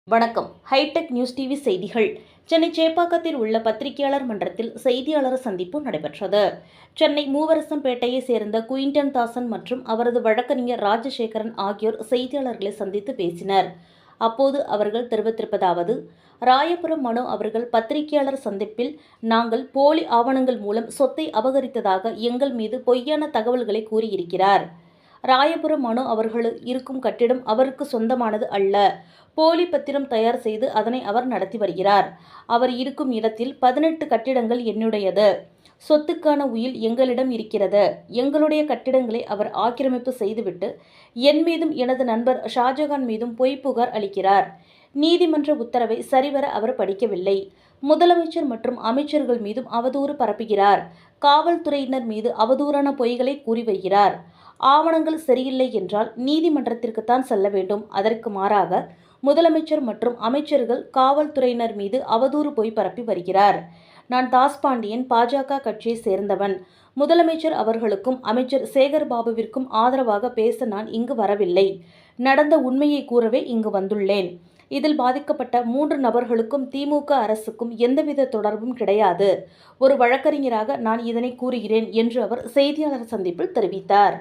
வணக்கம். Hitech news TV செய்திகள். சென்னை சேப்பாக்கத்தில் உள்ள பத்திரிகையாளர் மன்றத்தில் செய்தியாளர் சந்திப்பு நடைபெற்றது. சென்னை மூவரசம்பேட்டையை சேர்ந்த குயின்டன் தாசன் மற்றும் அவரது வழக்கறிஞர் ராஜசேகரன் ஆகியோர் செய்தியாளர்களை சந்தித்து பேசினர். அப்போது அவர்கள் தெரிவித்திருப்பதாவது: ராயபுரம் மனு அவர்கள் பத்திரிகையாளர் சந்திப்பில் நாங்கள் போலி ஆவணங்கள் மூலம் சொத்தை அபகரித்ததாக எங்கள் மீது பொய்யான தகவல்களை கூறியிருக்கிறார். ராயபுரம் மனு அவர்கள் இருக்கும் கட்டிடம் அவருக்கு சொந்தமானது அல்ல. போலி பத்திரம் தயார் செய்து அதனை அவர் நடத்தி வருகிறார். அவர் இருக்கும் இடத்தில் 18 கட்டிடங்கள் என்னுடையது. சொத்துக்கான உயில் எங்களிடம் இருக்கிறது. எங்களுடைய கட்டிடங்களை அவர் ஆக்கிரமிப்பு செய்துவிட்டு என் மீதும் எனது நண்பர் ஷாஜகான் மீதும் பொய் புகார் அளிக்கிறார். நீதிமன்ற உத்தரவை சரிவர அவர் படிக்கவில்லை. முதலமைச்சர் மற்றும் அமைச்சர்கள் மீதும் அவதூறு பரப்புகிறார். காவல்துறையினர் மீது அவதூறான பொய்களை கூறி வருகிறார். ஆவணங்கள் சரியில்லை என்றால் நீதிமன்றத்திற்குத்தான் செல்ல வேண்டும். அதற்கு மாறாக முதலமைச்சர் மற்றும் அமைச்சர்கள் காவல்துறையினர் மீது அவதூறு பொய் பரப்பி வருகிறார். நான் தாஸ்பாண்டியன் பாஜக கட்சியை சேர்ந்தவன். முதலமைச்சர் அவர்களுக்கும் அமைச்சர் சேகர்பாபுவிற்கும் ஆதரவாக பேச நான் இங்கு வரவில்லை. நடந்த உண்மையை கூறவே இங்கு வந்துள்ளேன். இதில் பாதிக்கப்பட்ட 3 நபர்களுக்கும் திமுக அரசுக்கும் எந்தவித தொடர்பும் கிடையாது. ஒரு வழக்கறிஞராக நான் இதனை கூறுகிறேன் என்று அவர் செய்தியாளர் சந்திப்பில் தெரிவித்தார்.